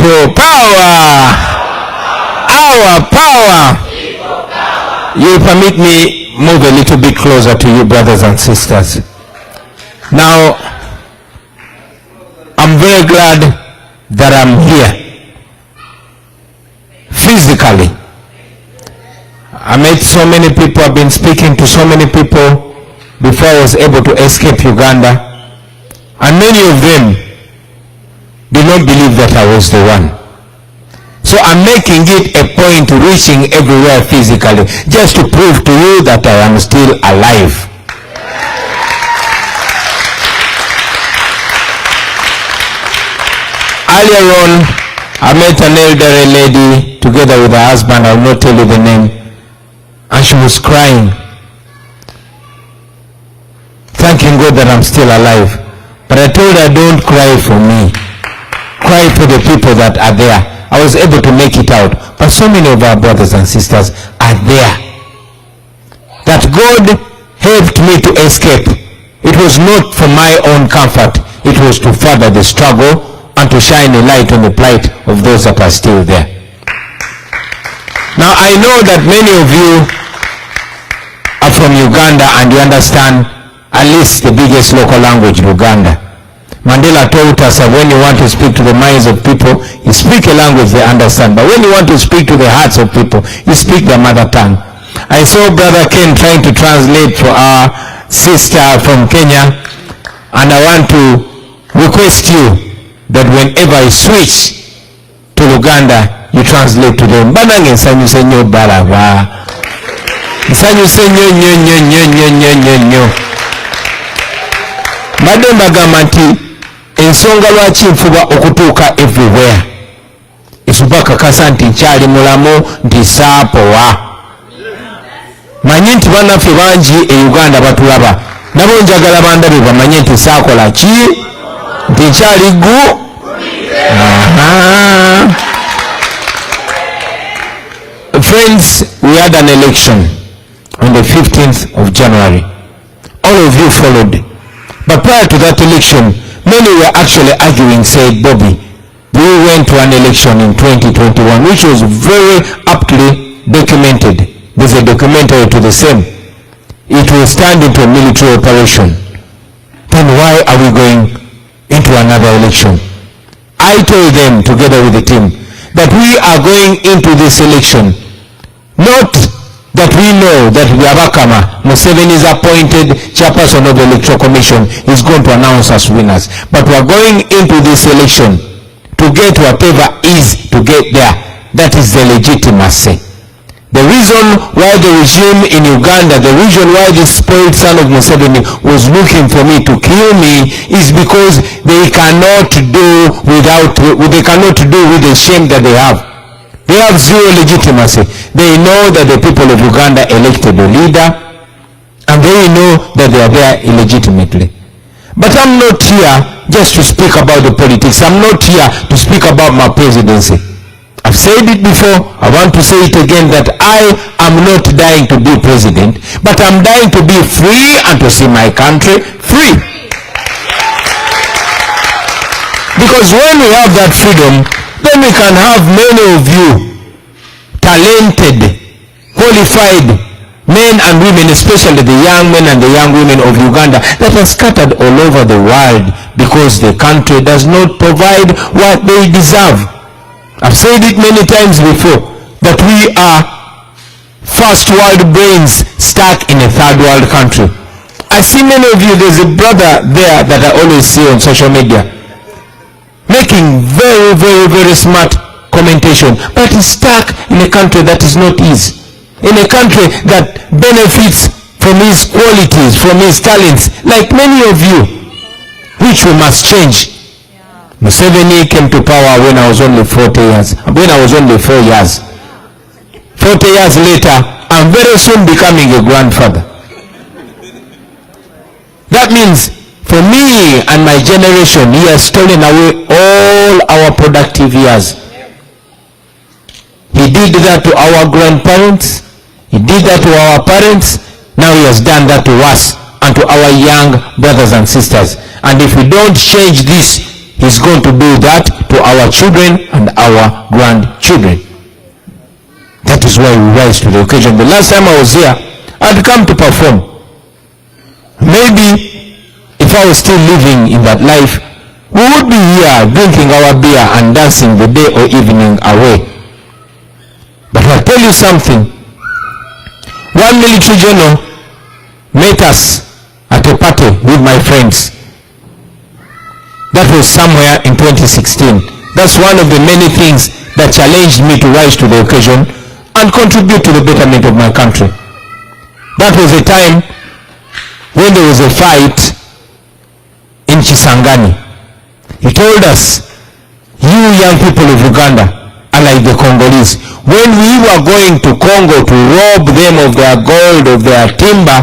People power. Our power. You permit me move a little bit closer to you, brothers and sisters. Now, I'm very glad that I'm here physically. I met so many people, I've been speaking to so many people before I was able to escape Uganda, and many of them did not believe that I was the one. So I'm making it a point reaching everywhere physically, just to prove to you that I am still alive. Earlier on, I met an elderly lady together with her husband, I will not tell you the name, and she was crying, thanking God that I'm still alive. But I told her, don't cry for me, cry for the people that are there. I was able to make it out, but so many of our brothers and sisters are there. That God helped me to escape. It was not for my own comfort, it was to further the struggle and to shine a light on the plight of those that are still there. Now I know that many of you are from Uganda and you understand at least the biggest local language, Uganda. Mandela told us that when you want to speak to the minds of people, you speak a language they understand. But when you want to speak to the hearts of people, you speak their mother tongue. I saw Brother Ken trying to translate for our sister from Kenya, and I want to request you that whenever you switch to Uganda, you translate to them. Banange nsanyuse nnyo balaba. Nsanyuse nnyo nnyo nnyo nnyo nnyo nnyo nnyo nnyo. Mbadde mbagamba nti ensonga lwaki nfuba okutuuka everywhere esuba kakasa nti nkyali mulamu nti saapowa. Manyi nti bannaffe bangi e Uganda batulaba, nabo njagala bandabe bamanye nti saakola ki, nti nkyali gu. Friends, we had an election on the 15th of January. All of you followed. But prior to that election, many were actually arguing, said, Bobi, we went to an election in 2021, which was very aptly documented. There's a documentary to the same. It will stand into a military operation. Then why are we going into another election? I told them, together with the team, that we are going into this election, not that we know that Yabakama, Museveni's appointed chairperson of the Electoral Commission, is going to announce us winners. But we are going into this election to get whatever is to get there. That is the legitimacy. The reason why the regime in Uganda, the reason why this spoiled son of Museveni was looking for me to kill me is because they cannot do with the shame that they have. They have zero legitimacy. They know that the people of Uganda elected a leader, and they know that they are there illegitimately. But I'm not here just to speak about the politics. I'm not here to speak about my presidency. I've said it before, I want to say it again, that I am not dying to be president, but I'm dying to be free and to see my country free. Because when we have that freedom, then we can have many of you talented, qualified men and women, especially the young men and the young women of Uganda that are scattered all over the world because the country does not provide what they deserve. I've said it many times before that we are first world brains stuck in a third world country. I see many of you, there's a brother there that I always see on social media making very, very, very smart commentation, but he's stuck in a country that is not his, in a country that benefits from his qualities, from his talents, like many of you, which we must change. Museveni came to power when I was only 40 years, when I was only 4 years. 40 years later, I'm very soon becoming a grandfather. That means for me and my generation, he has stolen away all our productive years. He did that to our grandparents. He did that to our parents. Now he has done that to us and to our young brothers and sisters. And if we don't change this, he's going to do that to our children and our grandchildren. That is why we rise to the occasion. The last time I was here, I'd come to perform. Maybe if I was still living in that life, we would be here drinking our beer and dancing the day or evening away. But I'll tell you something. One military general met us at a party with my friends. That was somewhere in 2016. That's one of the many things that challenged me to rise to the occasion and contribute to the betterment of my country. That was a time when there was a fight in Kisangani. He told us, you young people of Uganda are like the Congolese. When we were going to Congo to rob them of their gold, of their timber,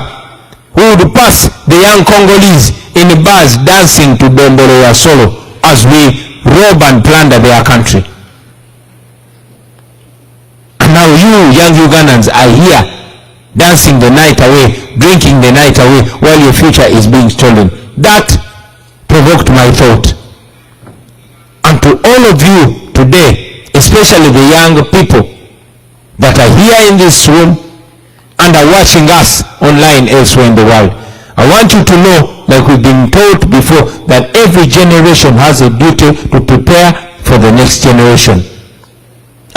we would pass the young Congolese in bars dancing to Dombolo ya Solo as we rob and plunder their country. And now you young Ugandans are here dancing the night away, drinking the night away while your future is being stolen. That provoked my thought. And to all of you today, especially the young people that are here in this room and are watching us online elsewhere in the world, I want you to know, like we've been taught before, that every generation has a duty to prepare for the next generation.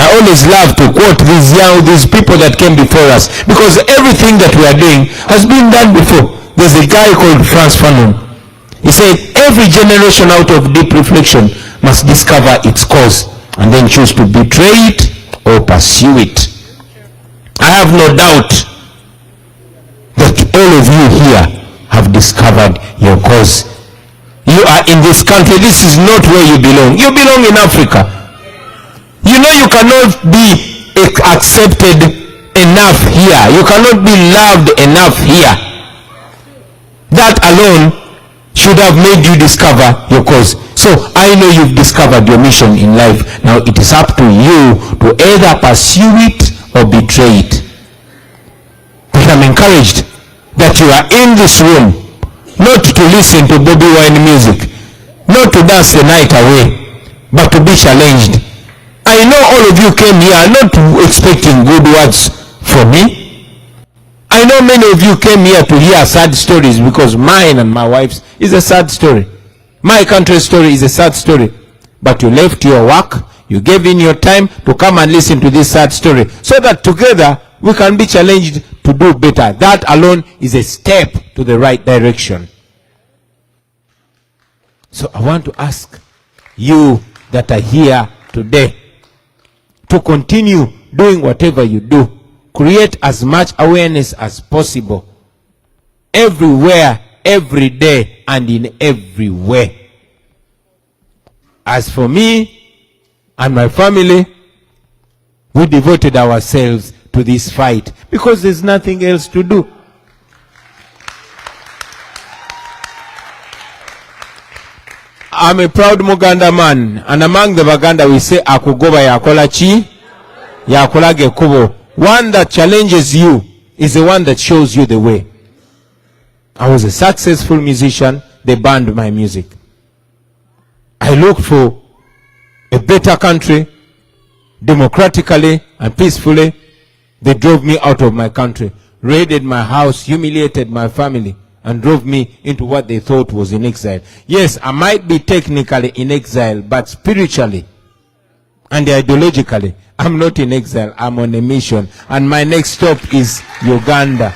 I always love to quote these people that came before us, because everything that we are doing has been done before. There's a guy called Franz Fanon. He said, every generation out of deep reflection must discover its cause and then choose to betray it or pursue it. I have no doubt that all of you here have discovered your cause. You are in this country. This is not where you belong. You belong in Africa. You know you cannot be accepted enough here. You cannot be loved enough here. That alone should have made you discover your cause. So I know you've discovered your mission in life. Now it is up to you to either pursue it or betray it. But I'm encouraged that you are in this room not to listen to Bobi wine music, not to dance the night away, but to be challenged. I know all of you came here not expecting good words from me. I know many of you came here to hear sad stories, because mine and my wife's is a sad story. My country's story is a sad story. But you left your work, you gave in your time to come and listen to this sad story, so that together we can be challenged to do better. That alone is a step to the right direction. So I want to ask you that are here today to continue doing whatever you do. Create as much awareness as possible, everywhere, every day, and in every way. As for me and my family, we devoted ourselves to this fight because there's nothing else to do. I'm a proud Muganda man, and among the Baganda we say akugoba yakola chi, yakola gekubo. One that challenges you is the one that shows you the way. I was a successful musician. They banned my music. I looked for a better country, democratically and peacefully. They drove me out of my country, raided my house, humiliated my family, and drove me into what they thought was in exile. Yes, I might be technically in exile, but spiritually and ideologically, I'm not in exile. I'm on a mission. And my next stop is Uganda.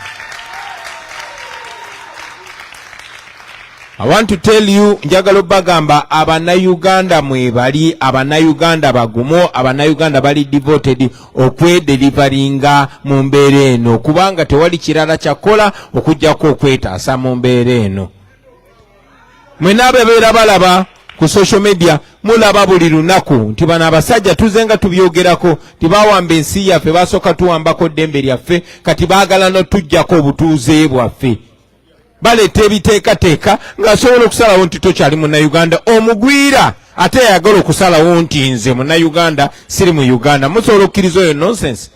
I want to tell you, njagalo bagamba, abana-Uganda mwebali, abana-Uganda bagumo, abana-Uganda bali devoted okwedelivaringa mu mbeera eno, kubanga tewali kirala kyakola okujjako okwetaasa mu mbeera eno. Mwena abebeera balaba ku social media, mulaba buli lunaku nti bano abasajja tuzenga tubyogerako, tibawamba ensi yaffe, basooka tuwambako ddembe lyaffe, kati baagala n'otujjako obutuuze bwaffe. Baleeta ebiteekateeka ng'asobola okusalawo nti tokyali munnayuganda, omugwira ate yagala okusalawo nti nze munnayuganda siri mu Uganda. Musobola okkiriza oyo nonsense?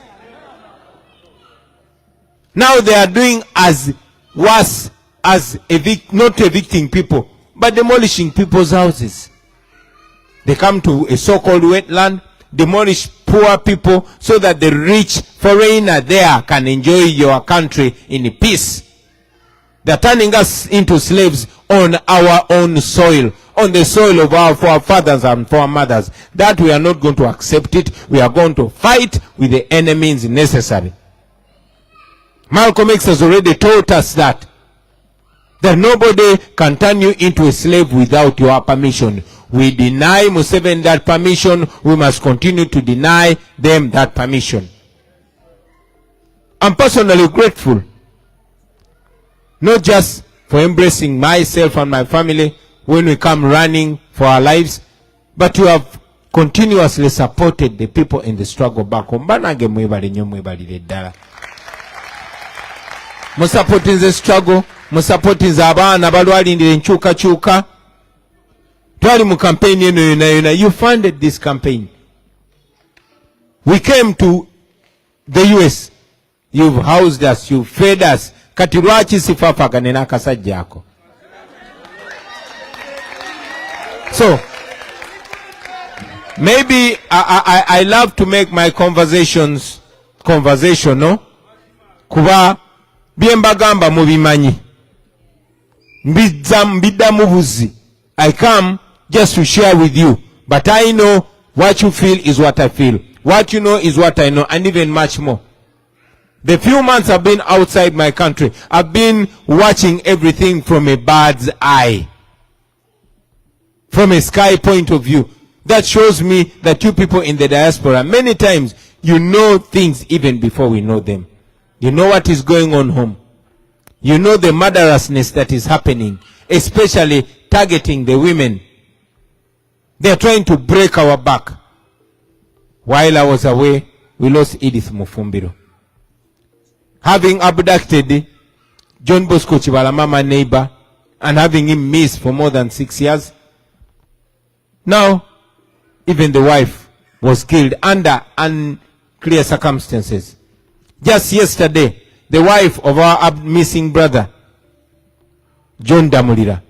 Now they are doing as worse as not evicting people, but demolishing people's houses. They come to a so-called wetland, demolish poor people so that the rich foreigner there can enjoy your country in peace. They're turning us into slaves on our own soil, on the soil of our forefathers and foremothers. That we are not going to accept it. We are going to fight with the enemies necessary. Malcolm X has already taught us that nobody can turn you into a slave without your permission. We deny Museveni that permission. We must continue to deny them that permission. I'm personally grateful, not just for embracing myself and my family when we come running for our lives, but you have continuously supported the people in the struggle back home. Banage mwebale nyo mwebalire ddala. Musupporting struggle, musupporting abaana balwalindira enkyukakyuka. Twali mu campaign eno yona. You funded this campaign. We came to the US. You've housed us, you've fed us. Kati lwaki sifafagane n'akasajja ako? So, maybe I love to make my conversations conversational. Kuba byembagamba mubimanyi. Mbidda mubuzi. I come just to share with you. But I know what you feel is what I feel. What you know is what I know, and even much more. The few months I've been outside my country, I've been watching everything from a bird's eye, from a sky point of view. That shows me that you people in the diaspora, many times you know things even before we know them. You know what is going on home. You know the murderousness that is happening, especially targeting the women. They are trying to break our back. While I was away, we lost Edith Mufumbiro. Having abducted John Bosco Chibalamama neighbor and having him missed for more than 6 years. Now, even the wife was killed under unclear circumstances. Just yesterday, the wife of our missing brother, John Damulira,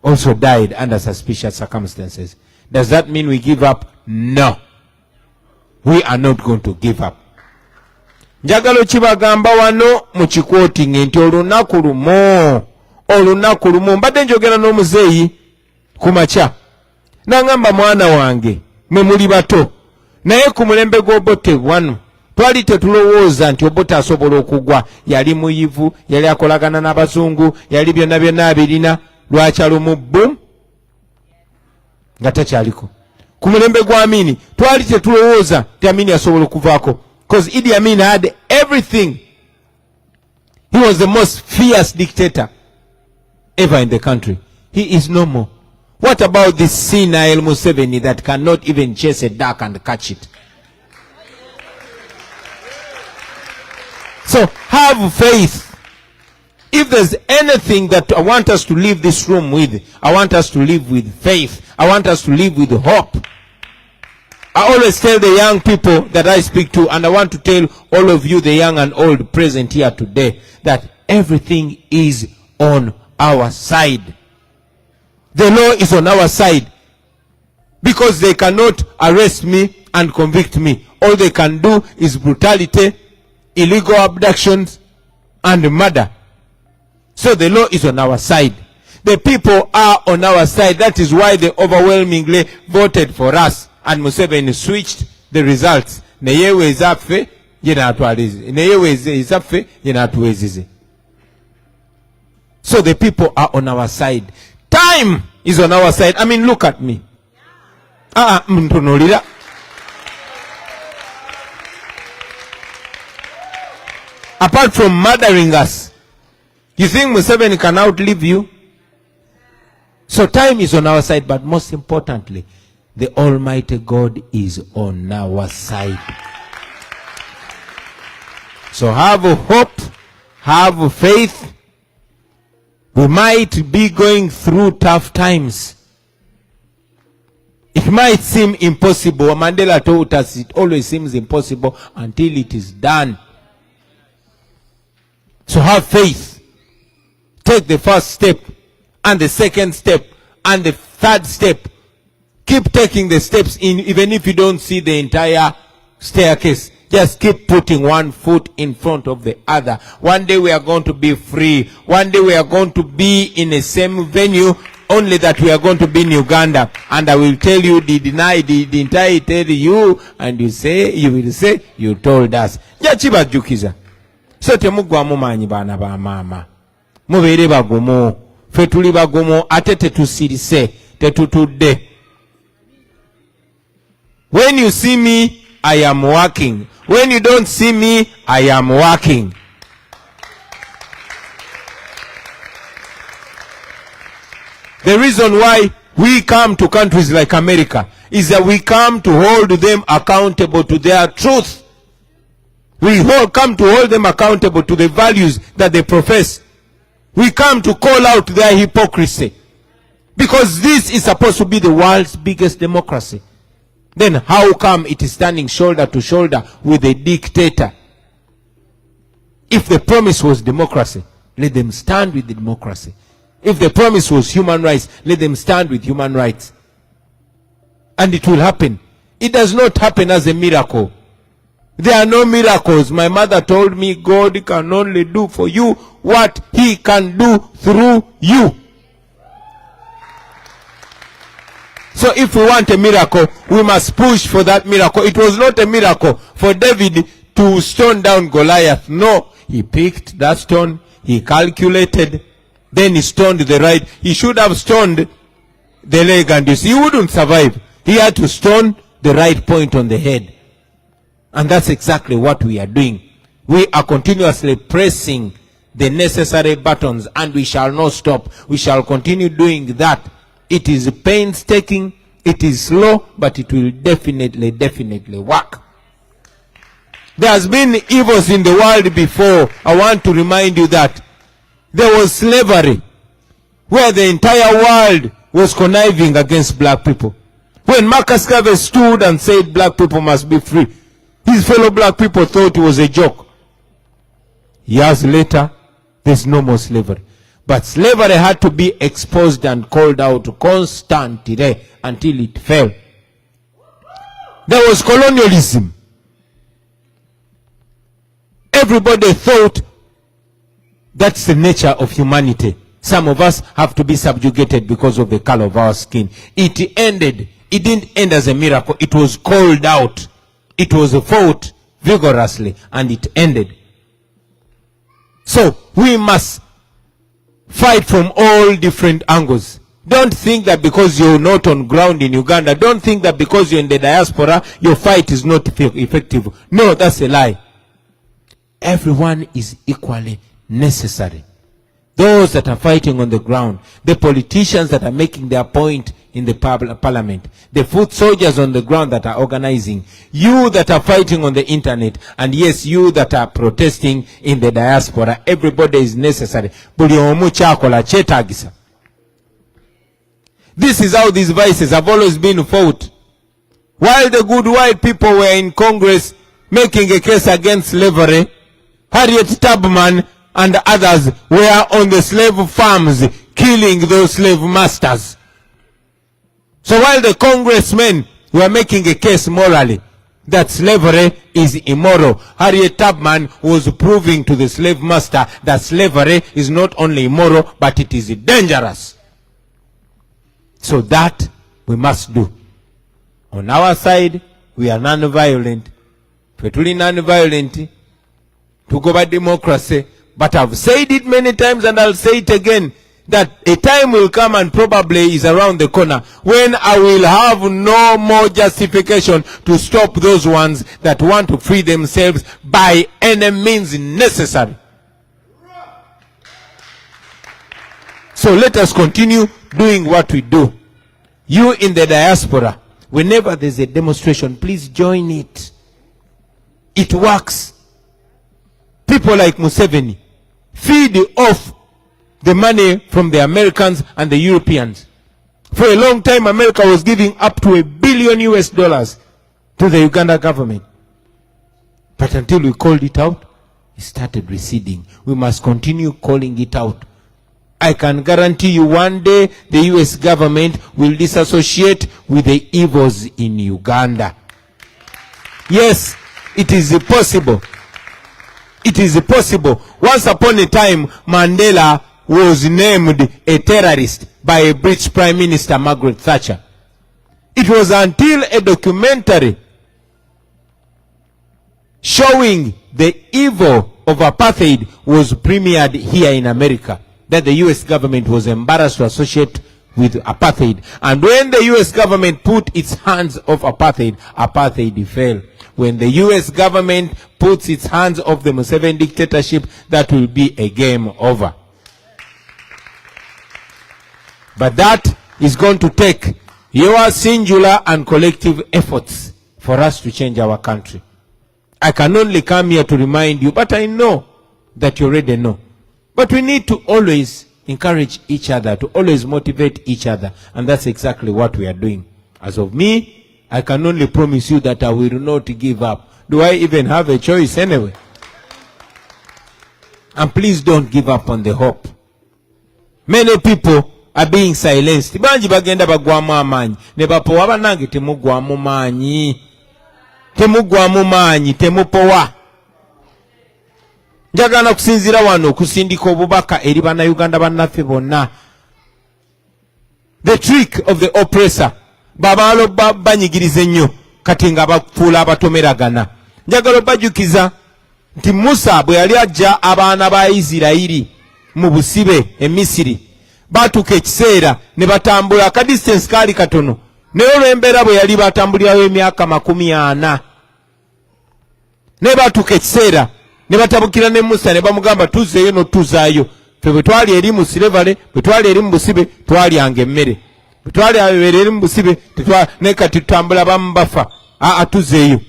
also died under suspicious circumstances. Does that mean we give up? No. We are not going to give up. Njagalo kibagamba wano mu quoting nti olunaku lumu mbadde njogera n'omuzeeyi ku makya n'angamba mwana wange mwe muli bato naye ku mulembe gw'Obote wano twali tetulowooza nti Obote asobola okugwa. Yali muyivu, yali akolagana n'abazungu, yali byonna abirina, lwakyalo mu boom nga takyaliko. Ku mulembe gwa Amini twali tetulowooza nti Amini asobola okuvaako. Because Idi Amin had everything. He was the most fierce dictator ever in the country. He is no more. What about this senile Museveni that cannot even chase a duck and catch it? So have faith. If there's anything that I want us to leave this room with, I want us to live with faith. I want us to live with hope. I always tell the young people that I speak to, and I want to tell all of you, the young and old present here today, that everything is on our side. The law is on our side. Because they cannot arrest me and convict me. All they can do is brutality, illegal abductions, and murder. So the law is on our side. The people are on our side. That is why they overwhelmingly voted for us. And Museveni switched the results. Neyewe izaffe yena atwalize. Neyewe izaffe yena atuwezize. So the people are on our side. Time is on our side. I mean, look at me. Mtunulira. Apart from murdering us, you think Museveni can outlive you? So time is on our side, but most importantly, the Almighty God is on our side. So have hope, have faith. We might be going through tough times. It might seem impossible. Mandela told us it always seems impossible until it is done. So have faith. Take the first step, and the second step, and the third step. Keep taking the steps in, even if you don't see the entire staircase. Just keep putting one foot in front of the other. One day we are going to be free. One day we are going to be in the same venue, only that we are going to be in Uganda. And I will tell you, didn't I tell you? And you will say, you told us. Jachiba jukiza. So temugwamu manyi bana ba mama. Mubeere bagumu. Ffe tuli bagumu ate tetusirise, tetutudde. When you see me, I am working. When you don't see me, I am working. The reason why we come to countries like America is that we come to hold them accountable to their truth. We come to hold them accountable to the values that they profess. We come to call out their hypocrisy. Because this is supposed to be the world's biggest democracy. Then how come it is standing shoulder to shoulder with a dictator? If the promise was democracy, let them stand with the democracy. If the promise was human rights, let them stand with human rights. And it will happen. It does not happen as a miracle. There are no miracles. My mother told me God can only do for you what he can do through you. So if we want a miracle, we must push for that miracle. It was not a miracle for David to stone down Goliath. No, he picked that stone, he calculated, then he stoned the right. He should have stoned the leg, and you see, he wouldn't survive. He had to stone the right point on the head. And that's exactly what we are doing. We are continuously pressing the necessary buttons, and we shall not stop. We shall continue doing that. It is painstaking, it is slow, but it will definitely work. There has been evils in the world before. I want to remind you that there was slavery, where the entire world was conniving against black people. When Marcus Garvey stood and said black people must be free, his fellow black people thought it was a joke. Years later, there's no more slavery. But slavery had to be exposed and called out constantly until it fell. There was colonialism. Everybody thought that's the nature of humanity. Some of us have to be subjugated because of the color of our skin. It ended. It didn't end as a miracle. It was called out. It was fought vigorously, and it ended. So we must fight from all different angles. Don't think that because you're not on ground in Uganda, don't think that because you're in the diaspora, your fight is not effective. No, that's a lie. Everyone is equally necessary. Those that are fighting on the ground, the politicians that are making their point in the parliament, the foot soldiers on the ground that are organizing, you that are fighting on the internet, and yes, you that are protesting in the diaspora, everybody is necessary. This is how these vices have always been fought. While the good white people were in Congress making a case against slavery, Harriet Tubman and others were on the slave farms killing those slave masters. So while the congressmen were making a case morally that slavery is immoral, Harriet Tubman was proving to the slave master that slavery is not only immoral, but it is dangerous. So that we must do. On our side, we are non-violent. Petuli non-violent to go by democracy. But I've said it many times and I'll say it again, that a time will come, and probably is around the corner, when I will have no more justification to stop those ones that want to free themselves by any means necessary. So let us continue doing what we do. You in the diaspora, whenever there's a demonstration, please join it. It works. People like Museveni feed off the money from the Americans and the Europeans. For a long time, America was giving up to $1 billion to the Uganda government. But until we called it out, it started receding. We must continue calling it out. I can guarantee you one day the US government will disassociate with the evils in Uganda. Yes, it is possible. It is possible. Once upon a time, Mandela was named a terrorist by a British Prime Minister, Margaret Thatcher. It was until a documentary showing the evil of apartheid was premiered here in America that the US government was embarrassed to associate with apartheid. And when the US government put its hands off apartheid, apartheid fell. When the US government puts its hands off the Museveni dictatorship, that will be a game over. But that is going to take your singular and collective efforts for us to change our country. I can only come here to remind you, but I know that you already know. But we need to always encourage each other, to always motivate each other. And that's exactly what we are doing. As of me, I can only promise you that I will not give up. Do I even have a choice anyway? And please don't give up on the hope. Many people are being silenced. Banji bagenda bagwamu amanyi. Ne bapowa banange temugwamu manyi. Temugwamu manyi, temupowa. Njagala kusinzira wano kusindika obubaka eri bannayuganda bannaffe bonna. The trick of the oppressor. Babalo banyigiriza ennyo kati nga bafuula abatomeragana. Njagala bajukiza nti Musa bwe yali ajja abaana ba Isirayiri mu busibe e Misiri. Batuuka ekiseera ne batambula ka distance kaali katono. Naye olw'embeera bwe yali batambulirawo emyaka 40. Ne batuuka ekiseera ne batabukira ne Musa ne bamugamba tuzzeeyo n'otuzaayo. Ffe bwe twali eri mu Silevale, bwe twali eri mu busibe, twalyanga emmere. Bwe twali eri mu busibe, ne kati tutambula bamu bafa. Tuzzeeyo.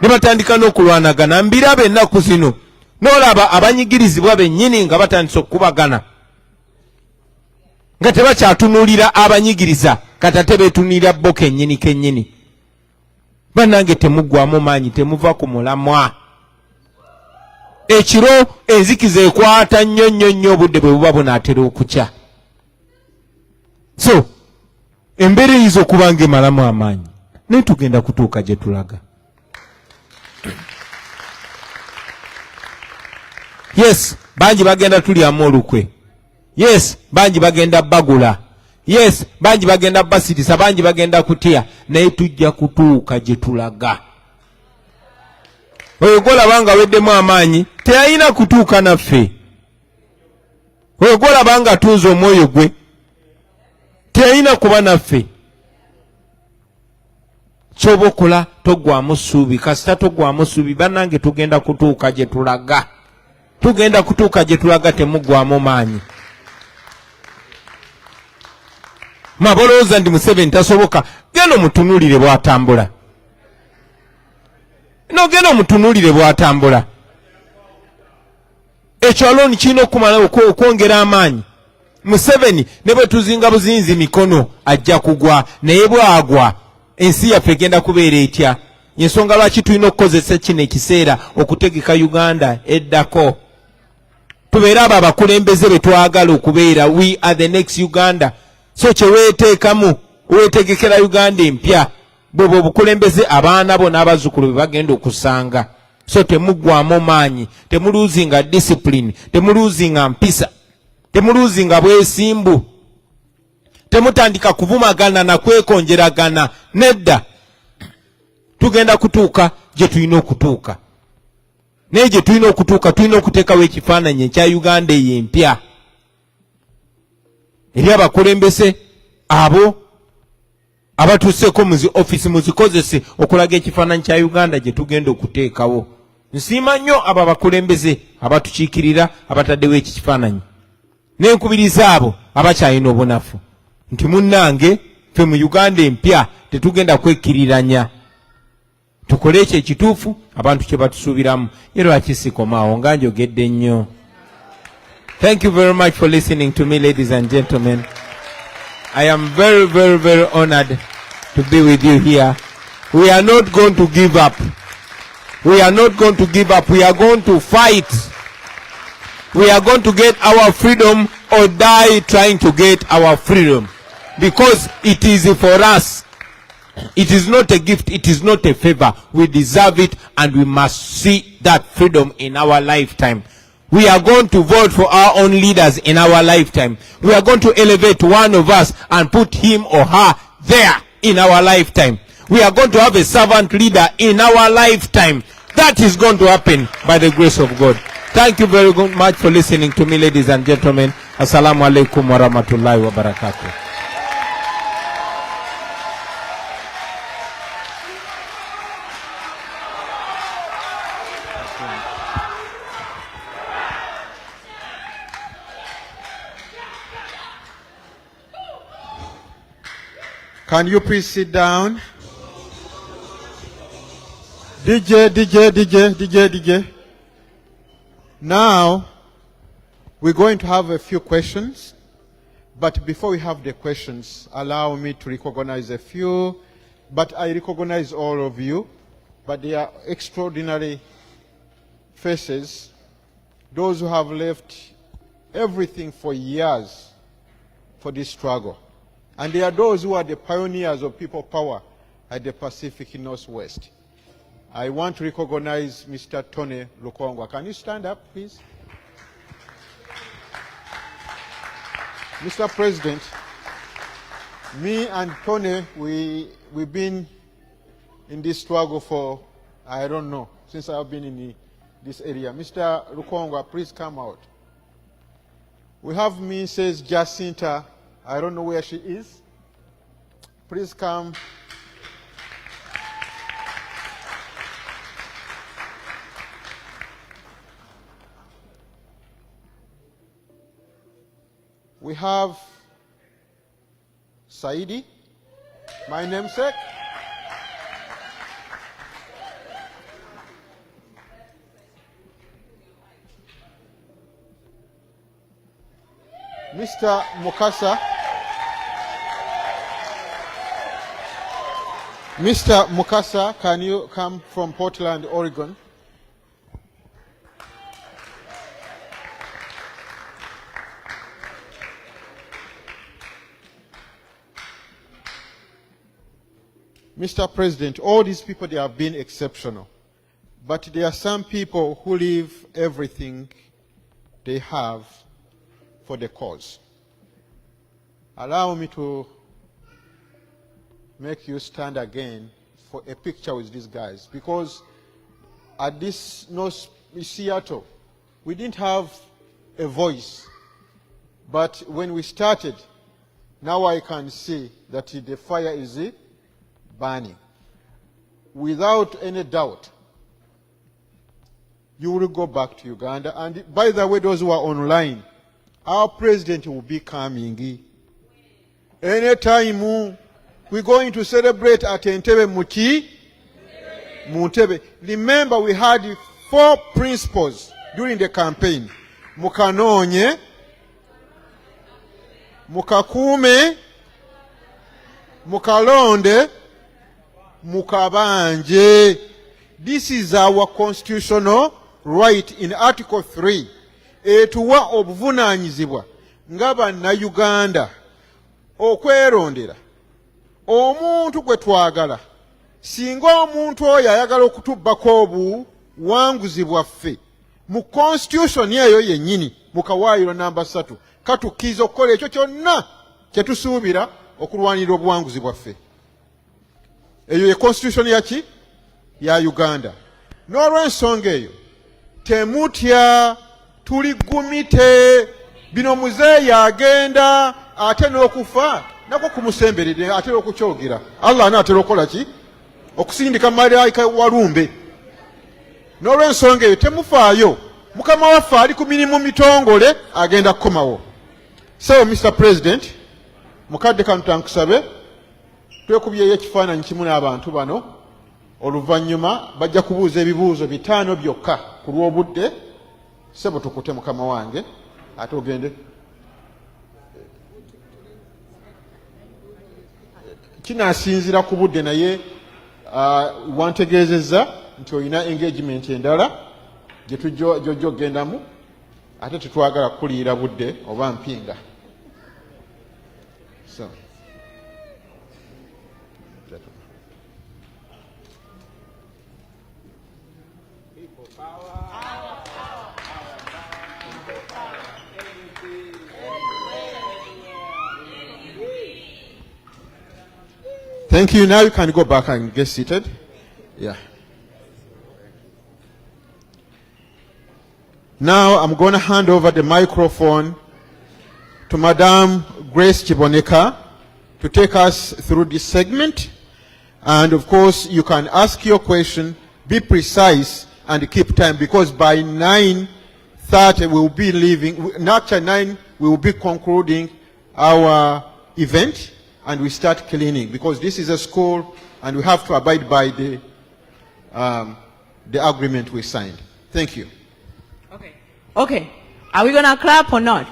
Ne batandika n'okulwanagana. Mbiraba ennaku zino. N'olaba abanyigirizibwa bennyini nga batandise okubagana. Nga tebakyatunuulira abanyigiriza, kati ate beetunuulira bo kennyini. Bannange temuggwamu maanyi, temuva ku mulamwa. Ekiro enzikiza ekwata nnyo obudde bwe buba bunaatera okukya. So, embeera eyinza okuba nga emalamu amaanyi, naye tugenda kutuuka gye tulaga. Yes, bangi bagenda tulyamu olukwe. Yes, bangi bagenda bagula. Yes, bangi bagenda basirisa, bangi bagenda kutya, naye tujja kutuuka gye tulaga. Oyo gw'olaba weddemu amaanyi teyalina kutuuka naffe. Oyo gw'olaba nga atunze omwoyo gwe teyalina kuba naffe. Ky'oba okola toggwamu ssuubi, kasita toggwamu ssuubi, bannange tugenda kutuuka gye tulaga. Tugenda kutuuka gye tulaga, temuggwamu maanyi. Mabolooza ndi Museveni tasoboka. Genda omutunuulire bw'atambula. Genda omutunuulire bw'atambula. Ekyo aloni kirina okumala okwongera amaanyi. Museveni ne bwe tuzinga buzinzi mikono ajja kugwa, naye bw'agwa ensi yaffe egenda kubeera etya. Ensonga lwaki tulina okukozesa kino ekiseera okutegeka Uganda eddako. Tubeere abo abakulembeze be twagala okubeera. We are the next Uganda. So kye weeteekamu, weetegekera Uganda empya, bwebwe obukulembeze abaana bo n'abazzukulu be bagenda okusanga. So temuggwamu maanyi, temuluuzinga discipline, temuluuzinga mpisa, temuluuzinga bwesimbu, temutandika kuvumagana na kwekonjeragana. Nedda, tugenda kutuuka gye tulina okutuuka. Naye gye tulina okutuuka, tulina okuteekawo ekifaananyi ekya Uganda eyo empya. Eri abakulembeze abo abatuuseeko mu zi ofisi muzikozese okulaga ekifaananyi kya Uganda gye tugenda okuteekawo. Nsiima nnyo abo abakulembeze abatukiikirira abataddewo eki kifaananyi. N'enkubiriza abo abakyalina obunafu nti munnange ffe mu Uganda empya tetugenda kwekkiriranya. Tukole ekyo ekituufu abantu kye batusuubiramu. Ye lwaki sikomaawo nga njogedde nnyo. Thank you very much for listening to me, ladies and gentlemen. I am very, very, very honored to be with you here. We are not going to give up. We are not going to give up. We are going to fight. We are going to get our freedom or die trying to get our freedom, because it is for us. It is not a gift, it is not a favor. We deserve it, and we must see that freedom in our lifetime. We are going to vote for our own leaders in our lifetime. We are going to elevate one of us and put him or her there in our lifetime. We are going to have a servant leader in our lifetime. That is going to happen by the grace of God. Thank you very much for listening to me, ladies and gentlemen. Assalamu alaikum wa rahmatullahi wa barakatuh. Can you please sit down? DJ. Now, we're going to have a few questions. But before we have the questions, allow me to recognize a few. But I recognize all of you. But they are extraordinary faces. Those who have left everything for years for this struggle. And there are those who are the pioneers of people power at the Pacific Northwest. I want to recognize Mr. Tony Lukongwa. Can you stand up, please? Mr. President, me and Tony, we've been in this struggle for, I don't know, since I've been in this area. Mr. Lukongwa, please come out. We have Mrs. Jacinta. I don't know where she is. Please come. We have Saidi, my namesake. Mr. Mukasa. Mr. Mukasa, can you come from Portland, Oregon? Mr. President, all these people, they have been exceptional. But there are some people who leave everything they have for the cause. Allow me to make you stand again for a picture with these guys, because at this North Seattle, we didn't have a voice. But when we started, now I can see that the fire is burning. Without any doubt, you will go back to Uganda. And by the way, those who are online, our president will be coming. Anytime we're going to celebrate at Entebbe Muntebe. Remember, we had 4 principles during the campaign. Mukanonye, Mukakume, Mukalonde, Mukabanje. This is our constitutional right in Article 3. Etuwa obuvunanyizibwa ngaba na Uganda okwerondera omuntu gwe twagala. Singa omuntu oyo ayagala okutubbako obuwanguzi bwaffe mu constitution eyo yennyini mu kawaayiro namba 3 katukkiriza okukola ekyo kyonna kye tusuubira okulwanirira obuwanguzi bwaffe. Eyo ye constitution yaki? Ya Uganda. N'olw'ensonga eyo temutya, tuli gumite. Bino muzeeyi agenda ate n'okufa nako kumusemberere ate okukyogera. Allah anaatera okukola ki? Okusindika malayika walumbe. N'olw'ensonga eyo temufaayo. Mukama waffe ali ku mirimu mitongole agenda kukomawo. So Mr. President, mukadde kano tankusabe twekubyeyo ekifaananyi kimu n'abantu bano. Oluvannyuma bajja kubuuza ebibuuzo 5 byokka ku lw'obudde. Sebo tukute mukama wange ate ogende. Kinaasinzira ku budde naye wantegeezezza nti olina engagement endala gye tujja ogendamu. ate tetwagala kuliira budde oba mpinga. So thank you. Now you can go back and get seated. Yeah. Now I'm going to hand over the microphone to Madame Grace Chiboneka to take us through this segment. And of course, you can ask your question, be precise, and keep time, because by 9:30 we will be leaving. After 9, we will be concluding our event, and we start cleaning, because this is a school, and we have to abide by the agreement we signed. Thank you. Okay. Okay. Are we going to clap or not?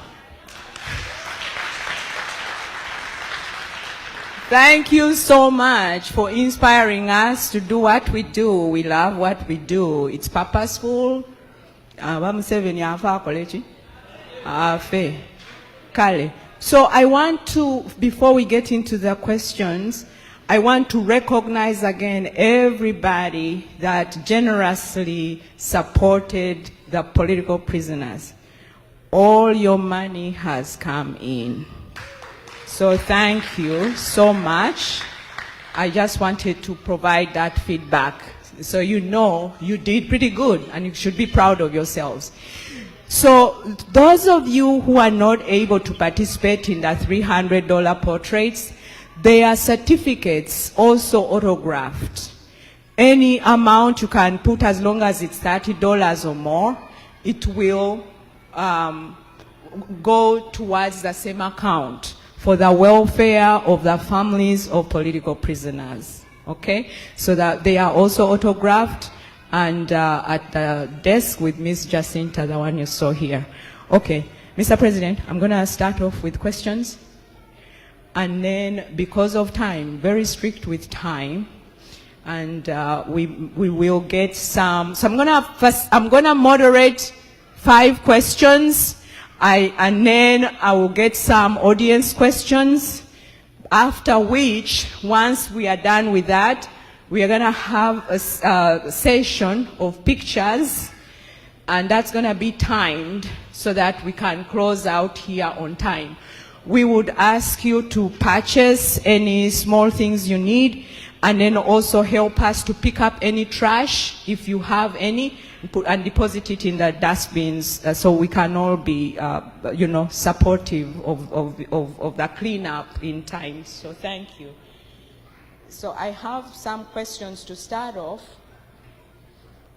Thank you so much for inspiring us to do what we do. We love what we do. It's purposeful. So I want to, before we get into the questions, I want to recognize again everybody that generously supported the political prisoners. All your money has come in. So thank you so much. I just wanted to provide that feedback so you know you did pretty good and you should be proud of yourselves. So those of you who are not able to participate in the $300 portraits, their certificates also autographed. Any amount you can put, as long as it's $30 or more, it will go towards the same account for the welfare of the families of political prisoners. Okay? So that they are also autographed and at the desk with Ms. Jacinta, the one you saw here. Okay. Mr. President, I'm going to start off with questions. And then, because of time, very strict with time, and we will get some. So I'm gonna moderate 5 questions. And then I will get some audience questions, after which, once we are done with that, we are going to have a session of pictures, and that's going to be timed so that we can close out here on time. We would ask you to purchase any small things you need, and then also help us to pick up any trash, if you have any, and deposit it in the dustbins, so we can all be, supportive of the cleanup in time. So thank you. So I have some questions to start off.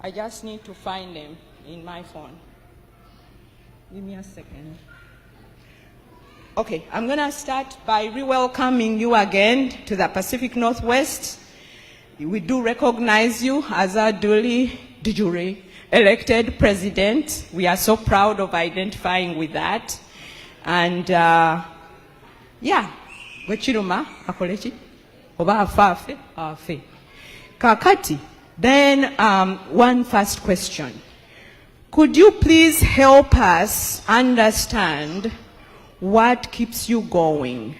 I just need to find them in my phone. Give me a second. Okay, I'm going to start by re-welcoming you again to the Pacific Northwest. We do recognize you as our duly de jure elected president. We are so proud of identifying with that. And wechiruma akolechi oba afafe afe. Kakati, then one first question. Could you please help us understand what keeps you going?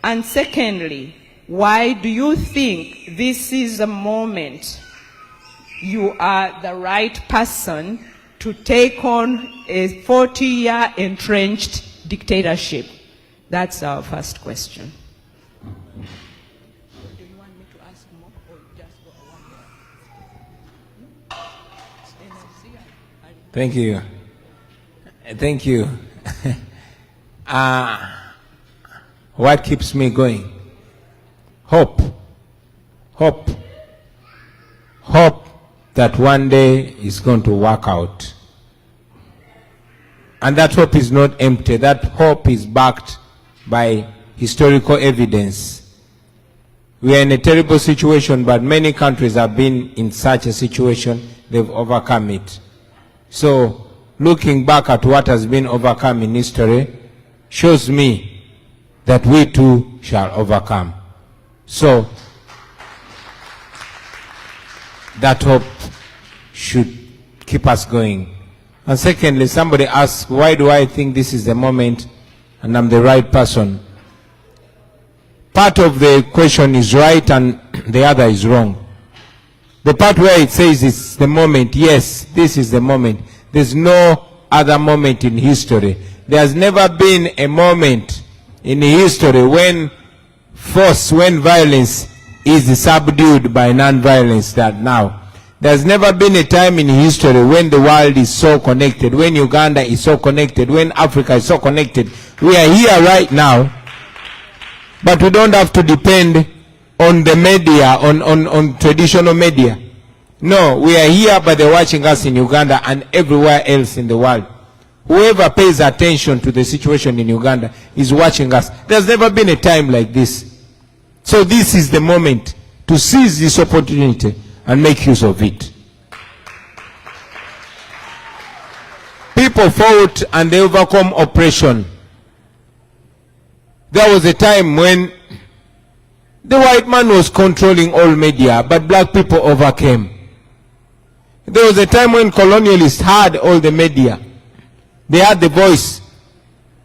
And secondly, why do you think this is a moment you are the right person to take on a 40-year entrenched dictatorship? That's our first question. Do you want me to ask more or just go on? Thank you. Thank you. What keeps me going? Hope. Hope. Hope that one day is going to work out. And that hope is not empty. That hope is backed by historical evidence. We are in a terrible situation, but many countries have been in such a situation. They've overcome it. So, looking back at what has been overcome in history shows me that we too shall overcome. So, that hope should keep us going. And secondly, somebody asked, why do I think this is the moment and I'm the right person? Part of the question is right and the other is wrong. The part where it says it's the moment, yes, this is the moment. There's no other moment in history. There has never been a moment in history when force, when violence is subdued by non-violence that now. There's never been a time in history when the world is so connected, when Uganda is so connected, when Africa is so connected. We are here right now, but we don't have to depend on the media, on traditional media. No, we are here, but they're watching us in Uganda and everywhere else in the world. Whoever pays attention to the situation in Uganda is watching us. There's never been a time like this. So this is the moment to seize this opportunity and make use of it. People fought and they overcome oppression. There was a time when the white man was controlling all media, but black people overcame. There was a time when colonialists had all the media. They had the voice.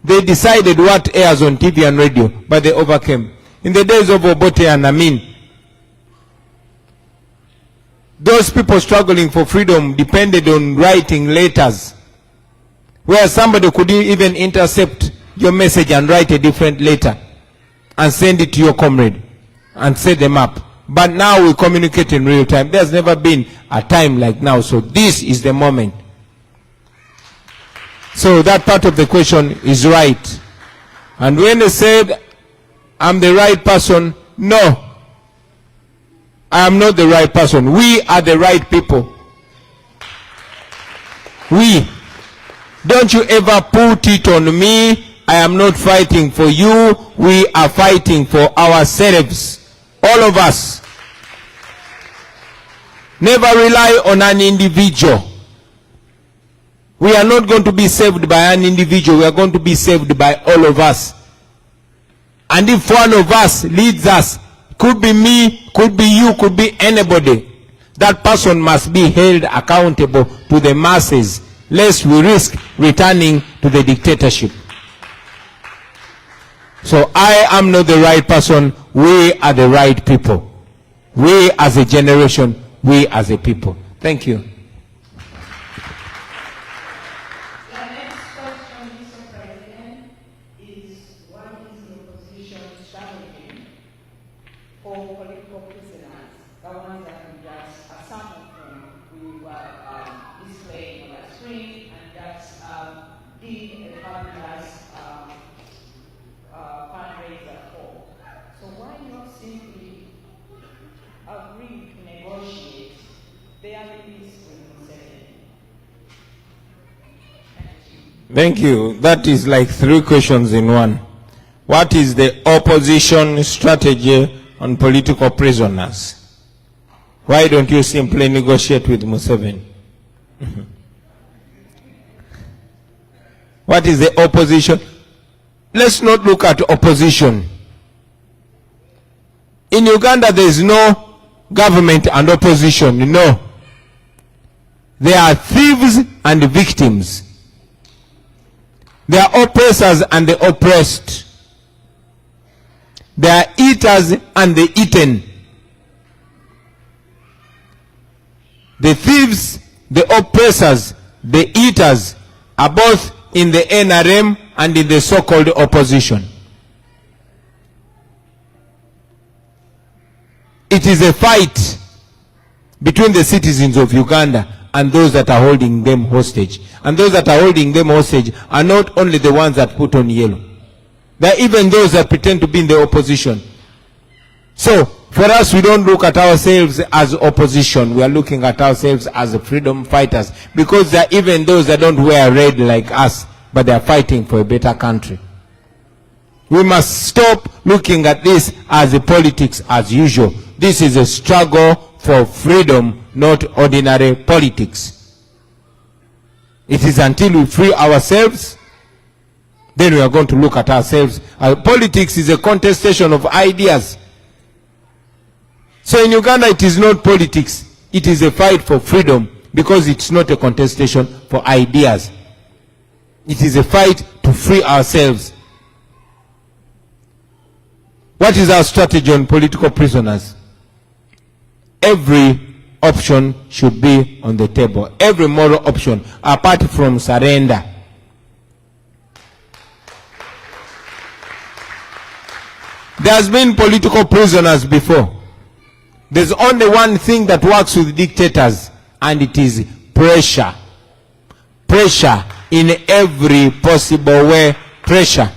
They decided what airs on TV and radio, but they overcame. In the days of Obote and Amin, those people struggling for freedom depended on writing letters, where somebody could even intercept your message and write a different letter and send it to your comrade and set them up. But now we communicate in real time. There's never been a time like now. So this is the moment. So that part of the question is right. And when they said, I'm the right person, no. I am not the right person. We are the right people. We. Don't you ever put it on me. I am not fighting for you. We are fighting for ourselves. All of us. Never rely on an individual. We are not going to be saved by an individual. We are going to be saved by all of us. And if one of us leads us, could be me, could be you, could be anybody, that person must be held accountable to the masses, lest we risk returning to the dictatorship. So I am not the right person. We are the right people. We as a generation, we as a people. Thank you. For political prisoners, the ones that we just, some of them we were displaying on the screen, and that's did a fabulous fundraiser for. So why not simply agree to negotiate their release with Museveni? Thank you. That is like 3 questions in one. What is the opposition strategy on political prisoners? Why don't you simply negotiate with Museveni? What is the opposition? Let's not look at opposition. In Uganda, there is no government and opposition. No. There are thieves and victims. There are oppressors and the oppressed. There are eaters and the eaten. The thieves, the oppressors, the eaters are both in the NRM and in the so-called opposition. It is a fight between the citizens of Uganda and those that are holding them hostage. And those that are holding them hostage are not only the ones that put on yellow. There are even those that pretend to be in the opposition. So, for us, we don't look at ourselves as opposition. We are looking at ourselves as freedom fighters. Because there are even those that don't wear red like us, but they are fighting for a better country. We must stop looking at this as a politics as usual. This is a struggle for freedom, not ordinary politics. It is until we free ourselves, then we are going to look at ourselves. Politics is a contestation of ideas. So in Uganda, it is not politics. It is a fight for freedom. because it's not a contestation for ideas. It is a fight to free ourselves. What is our strategy on political prisoners? Every option should be on the table. Every moral option, apart from surrender. There's been political prisoners before. There's only one thing that works with dictators, and it is pressure. Pressure in every possible way. Pressure.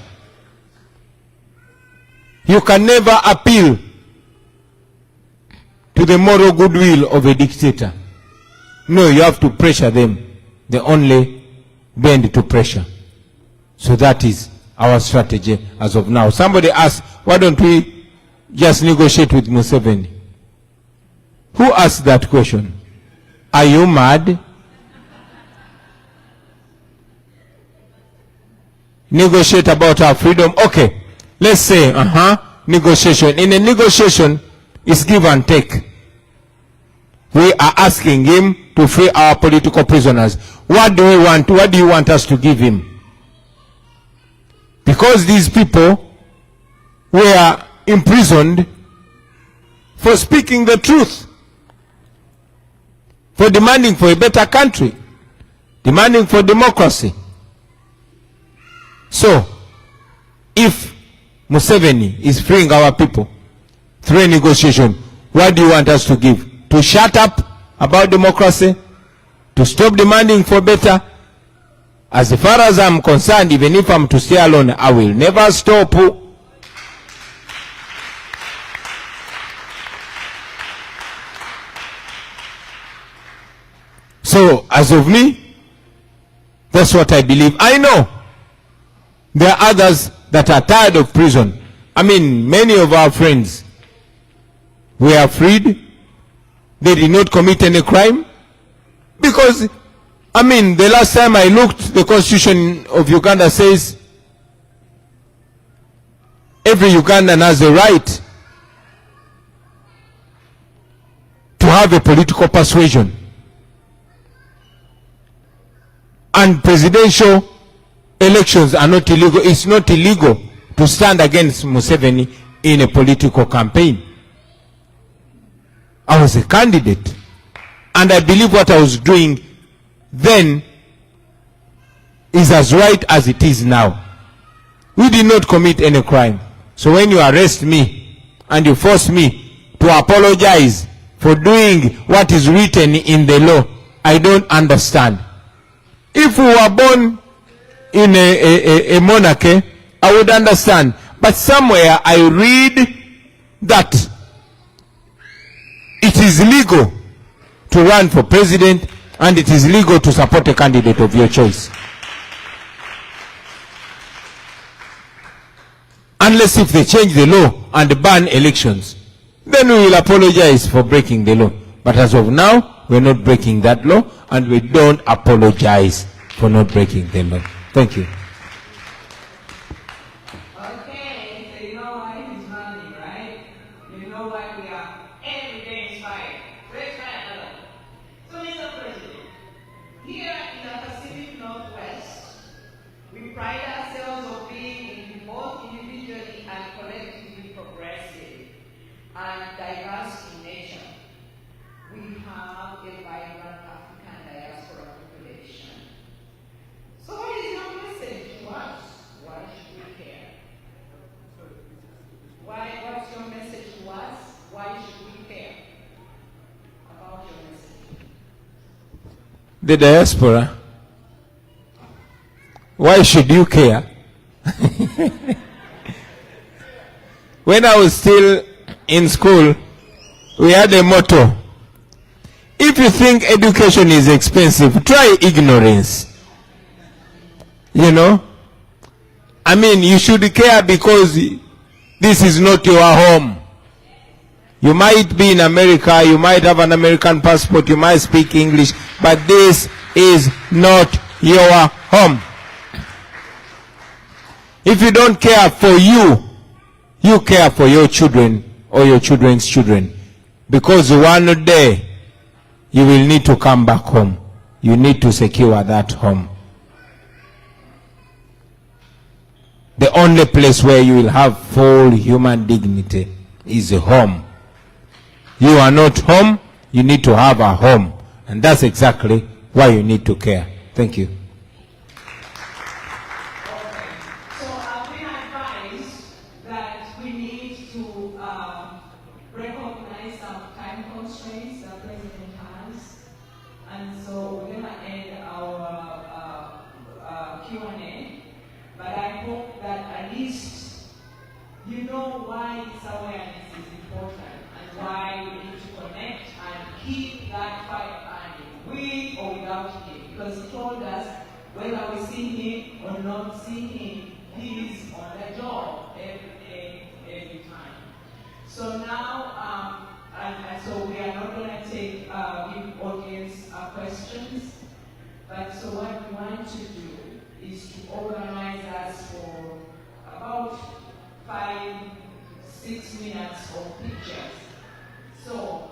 You can never appeal to the moral goodwill of a dictator. No, you have to pressure them. They only bend to pressure. So that is our strategy as of now. Somebody asked, why don't we just negotiate with Museveni? Who asked that question? Are you mad? Negotiate about our freedom? Okay. Let's say, negotiation. In a negotiation, it's give and take. We are asking him to free our political prisoners. What do we want? What do you want us to give him? Because these people were imprisoned for speaking the truth, for demanding for a better country, demanding for democracy. So, if Museveni is freeing our people through a negotiation, what do you want us to give? To shut up about democracy? To stop demanding for better? As far as I'm concerned, even if I'm to stay alone, I will never stop. So, as of me, that's what I believe. I know there are others that are tired of prison. I mean, many of our friends were freed. They did not commit any crime. Because, I mean, the last time I looked, the Constitution of Uganda says every Ugandan has the right to have a political persuasion. And presidential elections are not illegal. It's not illegal to stand against Museveni in a political campaign. I was a candidate, and I believe what I was doing then is as right as it is now. We did not commit any crime. So when you arrest me and you force me to apologize for doing what is written in the law, I don't understand. If we were born in a monarchy, I would understand. But somewhere I read that it is legal to run for president, and it is legal to support a candidate of your choice. Unless if they change the law and ban elections, then we will apologize for breaking the law. But as of now, we're not breaking that law, and we don't apologize for not breaking the law. Thank you. Okay, so you know why he's running, right? You know why we are every day inspired. Let's try another. So, Mr. President, here in the Pacific Northwest, we pride ourselves on being both individually and collectively progressive and diverse in nature. We have a vibrant African diaspora population. So what is your message to us? Why should we care? What's your message to us? Why should we care about your message? The diaspora. Why should you care? When I was still in school, we had a motto. If you think education is expensive, try ignorance. You know? I mean, you should care because this is not your home. You might be in America, you might have an American passport, you might speak English, but this is not your home. If you don't care for you, you care for your children or your children's children. Because one day, you will need to come back home. You need to secure that home. The only place where you will have full human dignity is home. You are not home, you need to have a home. And that's exactly why you need to care. Thank you. So I've been advised that we need to recognize some time constraints the President has. And so we're going to end our Q&A. But I hope that at least you know why this awareness is important and why we need to connect and keep that fight burning, with or without him. Because he told us whether we see him or not see him, he's on the job every time. So now, and so we are not going to take give audience questions. But so what we want to do is to organize us for about 5-6 minutes of pictures. So